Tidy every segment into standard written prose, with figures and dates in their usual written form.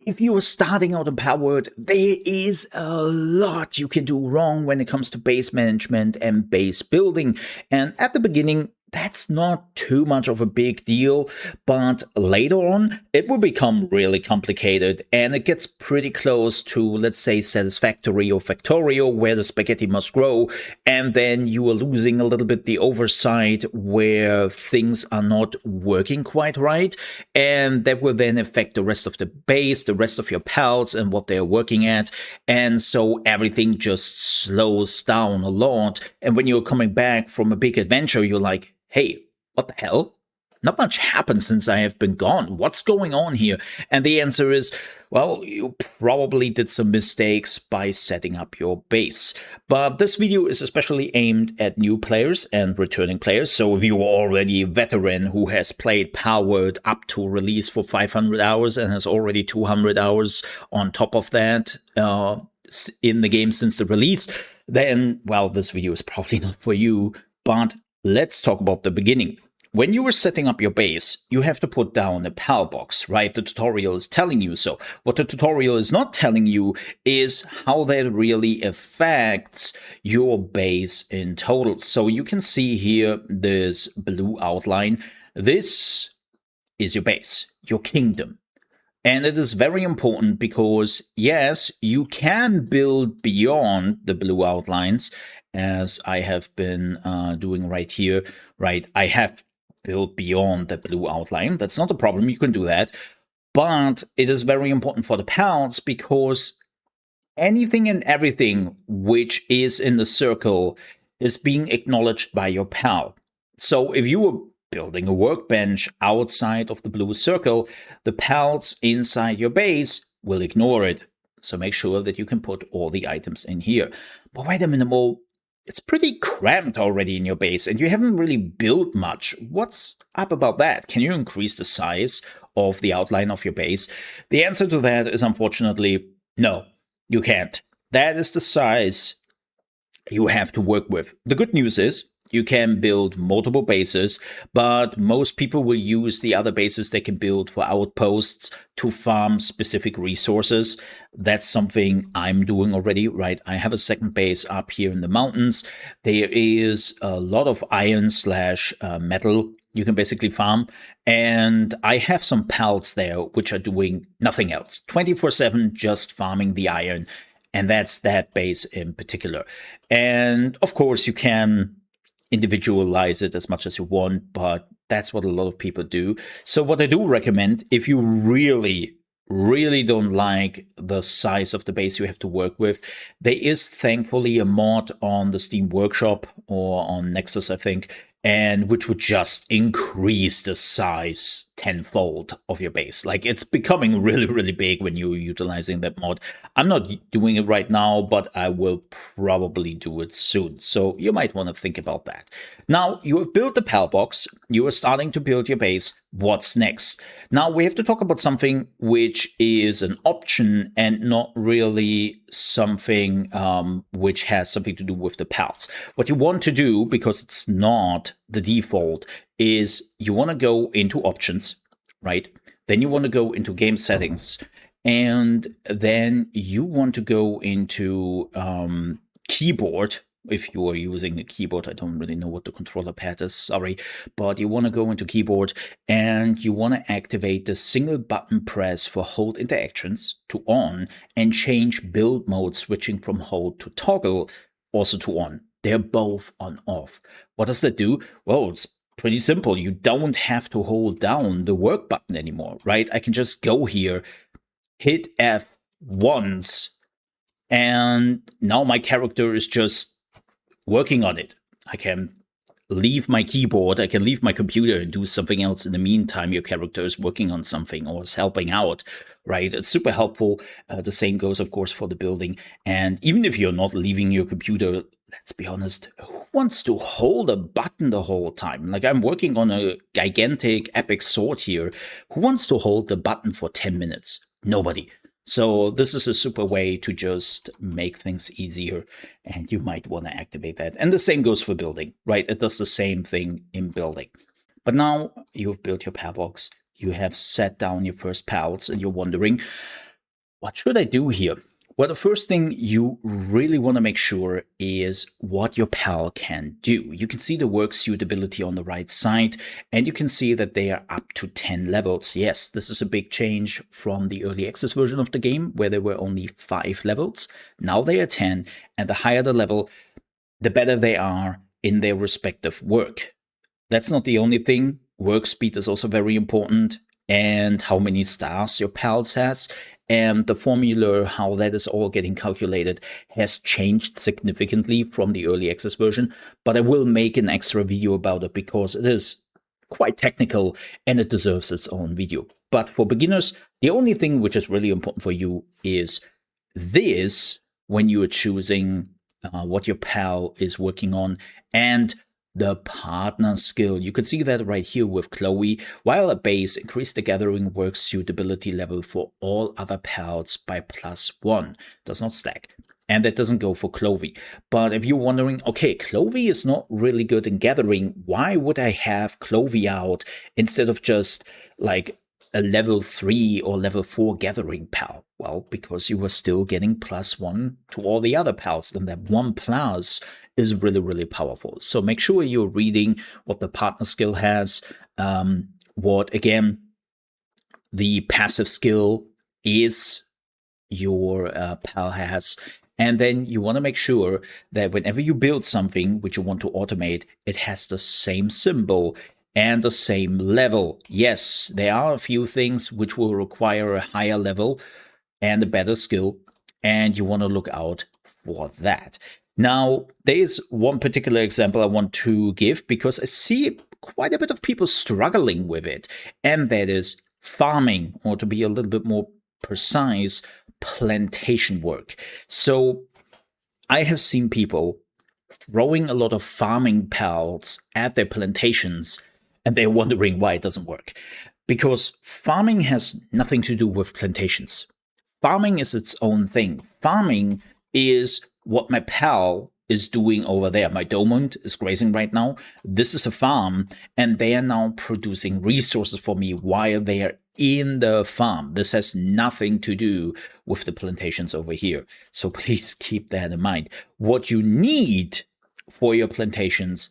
If you are starting out in Palworld, there is a lot you can do wrong when it comes to base management and base building. And at the beginning, that's not too much of a big deal, but later on, it will become really complicated and it gets pretty close to, let's say, satisfactory or factorial, where the spaghetti must grow, and then you are losing a little bit the oversight where things are not working quite right, and that will then affect the rest of the base, the rest of your pals and what they're working at, and so everything just slows down a lot. And when you're coming back from a big adventure, you're like, hey, what the hell? Not much happened since I have been gone. What's going on here? And the answer is, well, you probably did some mistakes by setting up your base. But this video is especially aimed at new players and returning players. So if you are already a veteran who has played Palworld up to release for 500 hours and has already 200 hours on top of that in the game since the release, then, well, this video is probably not for you. But let's talk about the beginning. When you are setting up your base, you have to put down a Palbox, right? The tutorial is telling you so. What the tutorial is not telling you is how that really affects your base in total. So you can see here this blue outline. This is your base, your kingdom. And it is very important because, yes, you can build beyond the blue outlines, as I have been doing right here, right? I have built beyond the blue outline. That's not a problem. You can do that. But it is very important for the pals because anything and everything which is in the circle is being acknowledged by your pal. So if you were building a workbench outside of the blue circle, the pals inside your base will ignore it. So make sure that you can put all the items in here. But wait a minute, Mo, it's pretty cramped already in your base and you haven't really built much. What's up about that? Can you increase the size of the outline of your base? The answer to that is unfortunately no, you can't. That is the size you have to work with. The good news is you can build multiple bases, but most people will use the other bases they can build for outposts to farm specific resources. That's something I'm doing already, right? I have a second base up here in the mountains. There is a lot of iron / metal you can basically farm. And I have some pals there which are doing nothing else, 24/7 just farming the iron. And that's that base in particular. And of course, you can individualize it as much as you want, but that's what a lot of people do. So what I do recommend, if you really don't like the size of the base you have to work with, there is thankfully a mod on the Steam Workshop or on Nexus, I think, and which would just increase the size tenfold of your base. Like, it's becoming really big when you're utilizing that mod. I'm not doing it right now, but I will probably do it soon. So you might want to think about that. Now, you have built the Palbox, you are starting to build your base. What's next? Now, we have to talk about something which is an option and not really something which has something to do with the pals. What you want to do, because it's not the default, is you want to go into options, right? Then you want to go into game settings, and then you want to go into keyboard. If you are using a keyboard, I don't really know what the controller pad is, sorry, but you want to go into keyboard and you want to activate the single button press for hold interactions to on and change build mode, switching from hold to toggle also to on. They're both on off. What does that do? Well, it's pretty simple. You don't have to hold down the work button anymore, right? I can just go here, hit F once, and now my character is just working on it. I can leave my keyboard, I can leave my computer and do something else in the meantime. Your character is working on something or is helping out, right? It's super helpful. The same goes, of course, for the building. And even if you're not leaving your computer, let's be honest, who wants to hold a button the whole time? Like, I'm working on a gigantic epic sword here. Who wants to hold the button for 10 minutes? Nobody. So this is a super way to just make things easier, and you might want to activate that. And the same goes for building, right? It does the same thing in building. But now you've built your Palbox, you have set down your first pals, and you're wondering, What should I do here? Well, the first thing you really want to make sure is what your pal can do. You can see the work suitability on the right side, and you can see that they are up to 10 levels. Yes, this is a big change from the early access version of the game, where there were only 5 levels. Now they are 10, and the higher the level, the better they are in their respective work. That's not the only thing. Work speed is also very important, and how many stars your pals has. And the formula, how that is all getting calculated, has changed significantly from the early access version. But I will make an extra video about it because it is quite technical and it deserves its own video. But for beginners, the only thing which is really important for you is this when you are choosing what your pal is working on, and the partner skill. You can see that right here with Chloe. While a base, increase the gathering work suitability level for all other pals by +1. Does not stack. And that doesn't go for Chloe. But if you're wondering, okay, Chloe is not really good in gathering, why would I have Chloe out instead of just like a level 3 or level 4 gathering pal? Well, because you were still getting +1 to all the other pals, then that 1+ is really, really powerful. So make sure you're reading what the partner skill has, what, again, the passive skill is your pal has. And then you want to make sure that whenever you build something which you want to automate, it has the same symbol and the same level. Yes, there are a few things which will require a higher level and a better skill, and you want to look out for that. Now, there is one particular example I want to give because I see quite a bit of people struggling with it, and that is farming, or to be a little bit more precise, plantation work. So I have seen people throwing a lot of farming pals at their plantations, and they're wondering why it doesn't work. Because farming has nothing to do with plantations. Farming is its own thing. Farming is what my pal is doing over there. My Domund is grazing right now. This is a farm, and they are now producing resources for me while they are in the farm. This has nothing to do with the plantations over here. So please keep that in mind. What you need for your plantations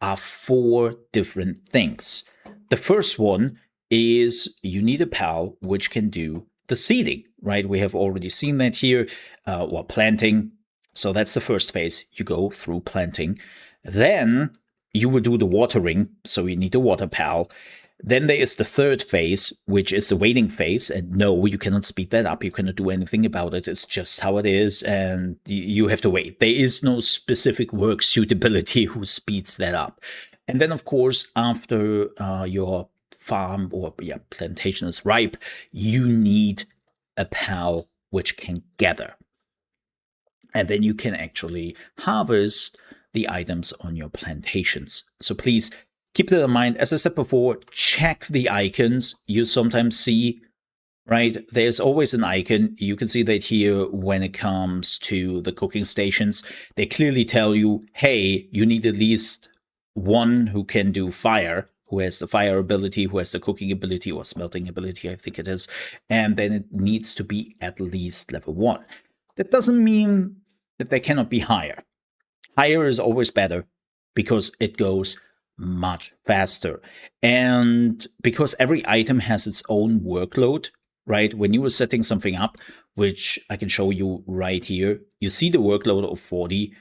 are 4 different things. The first one is you need a pal which can do the seeding, right? We have already seen that here, or planting. So that's the first phase. You go through planting. Then you will do the watering. So you need a water pal. Then there is the third phase, which is the waiting phase. And no, you cannot speed that up. You cannot do anything about it. It's just how it is. And you have to wait. There is no specific work suitability who speeds that up. And then, of course, after your farm or plantation is ripe, you need a pal which can gather. And then you can actually harvest the items on your plantations. So please keep that in mind. As I said before, check the icons. You sometimes see, right, there's always an icon. You can see that here when it comes to the cooking stations. They clearly tell you, hey, you need at least one who can do fire, who has the fire ability, who has the cooking ability or smelting ability, I think it is. And then it needs to be at least level 1. That doesn't mean that they cannot be higher. Higher is always better because it goes much faster. And because every item has its own workload, right? When you were setting something up, which I can show you right here, you see the workload of 40.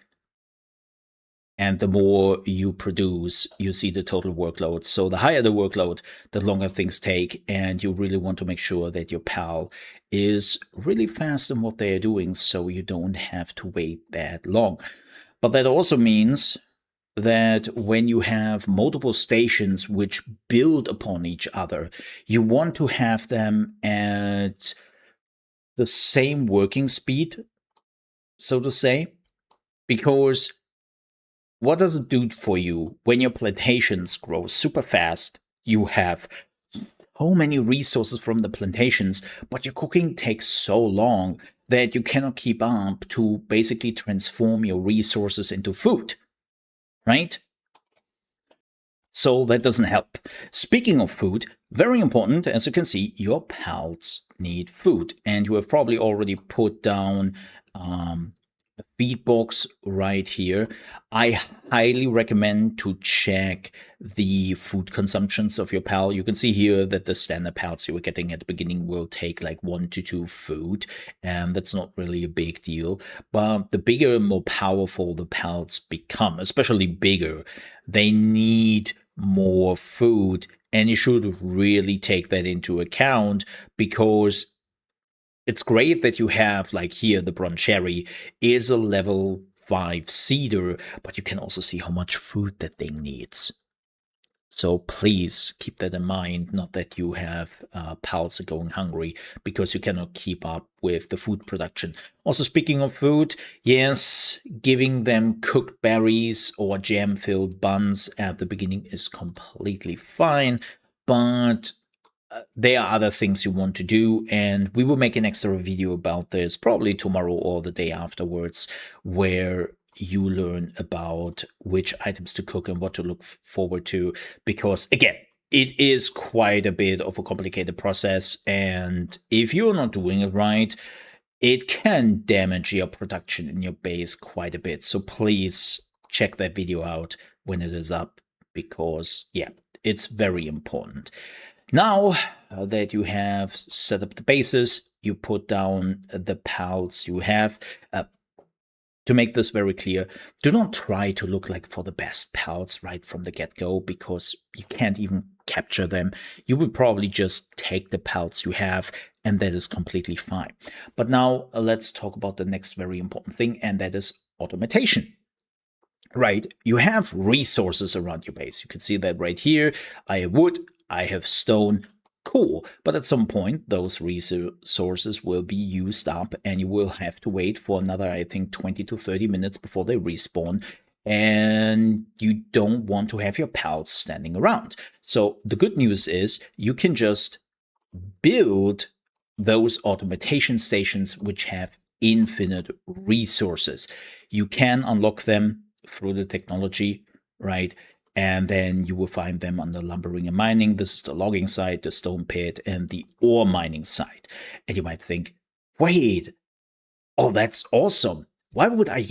And the more you produce, you see the total workload. So the higher the workload, the longer things take. And you really want to make sure that your pal is really fast in what they are doing so you don't have to wait that long. But that also means that when you have multiple stations which build upon each other, you want to have them at the same working speed, so to say, because what does it do for you when your plantations grow super fast? You have so many resources from the plantations, but your cooking takes so long that you cannot keep up to basically transform your resources into food, right? So that doesn't help. Speaking of food, very important, as you can see, your pals need food. And you have probably already put down a feed box right here. I highly recommend to check the food consumptions of your pal. You can see here that the standard pals you were getting at the beginning will take like 1 to 2 food, and that's not really a big deal. But the bigger and more powerful the pals become, especially bigger, they need more food, and you should really take that into account, because it's great that you have, like here, the Broncherry is a level 5 cedar, but you can also see how much food that thing needs. So please keep that in mind, not that you have pals going hungry because you cannot keep up with the food production. Also, speaking of food, yes, giving them cooked berries or jam-filled buns at the beginning is completely fine, but there are other things you want to do, and we will make an extra video about this probably tomorrow or the day afterwards, where you learn about which items to cook and what to look forward to, because again, it is quite a bit of a complicated process, and if you're not doing it right, it can damage your production in your base quite a bit. So please check that video out when it is up, because yeah, it's very important. Now that you have set up the bases, you put down the pals you have. To make this very clear, do not try to look like for the best pals right from the get-go, because you can't even capture them. You will probably just take the pals you have, and that is completely fine. But now let's talk about the next very important thing, and that is automation. Right, you have resources around your base. You can see that right here. I have wood, I have stone, cool. But at some point, those resources will be used up, and you will have to wait for another, I think, 20 to 30 minutes before they respawn. And you don't want to have your pals standing around. So the good news is you can just build those automation stations which have infinite resources. You can unlock them through the technology, right? And then you will find them under lumbering and mining. This is the logging side, the stone pit, and the ore mining side. And you might think, wait, oh, that's awesome. Why would I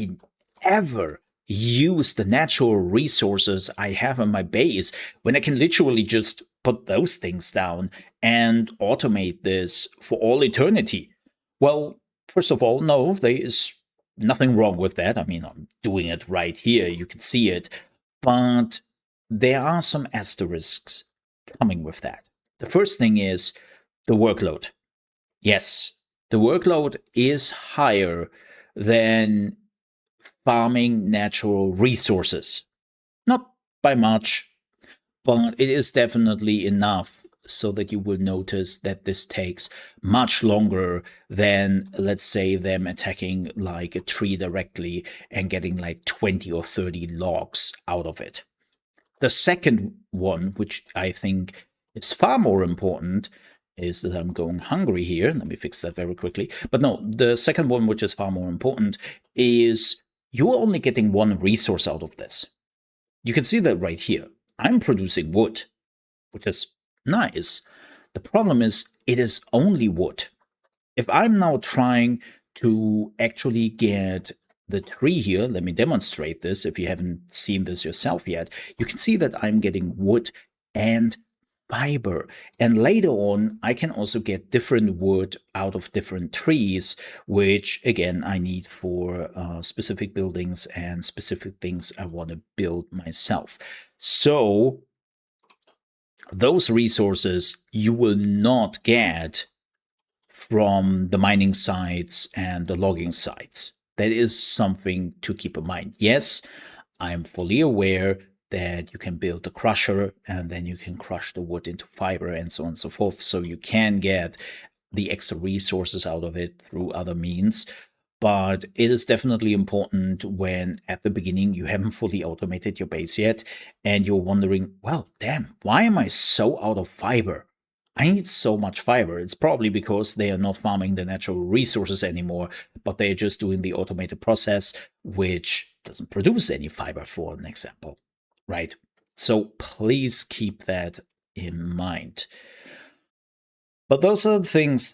ever use the natural resources I have in my base when I can literally just put those things down and automate this for all eternity? Well, first of all, no, there is nothing wrong with that. I mean, I'm doing it right here. You can see it. But there are some asterisks coming with that. The first thing is the workload. Yes, the workload is higher than farming natural resources. Not by much, but it is definitely enough so that you will notice that this takes much longer than, let's say, them attacking like a tree directly and getting like 20 or 30 logs out of it. The second one, which I think is far more important, is that I'm going hungry here. Let me fix that very quickly. But no, the second one, which is far more important, is you're only getting one resource out of this. You can see that right here. I'm producing wood, which is nice. The problem is it is only wood. If I'm now trying to actually get the tree here, let me demonstrate this if you haven't seen this yourself yet, you can see that I'm getting wood and fiber. And later on, I can also get different wood out of different trees, which again, I need for specific buildings and specific things I want to build myself. So those resources you will not get from the mining sites and the logging sites. That is something to keep in mind. Yes, I'm fully aware that you can build a crusher and then you can crush the wood into fiber and so on and so forth. So you can get the extra resources out of it through other means. But it is definitely important when at the beginning you haven't fully automated your base yet and you're wondering, well, damn, why am I so out of fiber? I need so much fiber. It's probably because they are not farming the natural resources anymore, but they're just doing the automated process, which doesn't produce any fiber, for an example, right? So please keep that in mind. But those are the things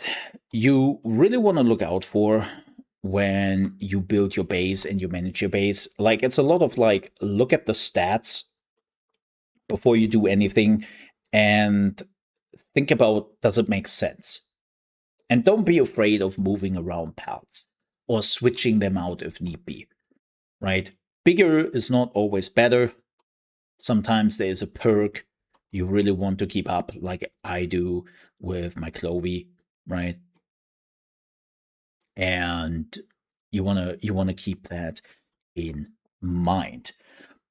you really want to look out for when you build your base and you manage your base. Like, it's a lot of like, look at the stats before you do anything and think about, does it make sense? And don't be afraid of moving around pals or switching them out if need be, right? Bigger is not always better. Sometimes there is a perk you really want to keep up, like I do with my Clovey, right? And you wanna keep that in mind.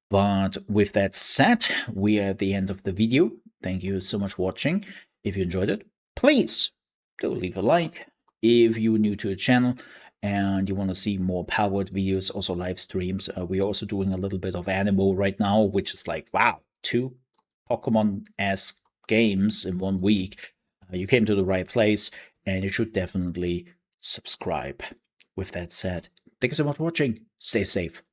But with that said, we are at the end of the video. Thank you so much for watching. If you enjoyed it, please do leave a like. If you're new to the channel and you want to see more Palworld videos, also live streams, we're also doing a little bit of Animal right now, which is like, wow, 2 Pokemon-esque games in 1 week. You came to the right place, and you should definitely subscribe. With that said, thank you so much for watching. Stay safe.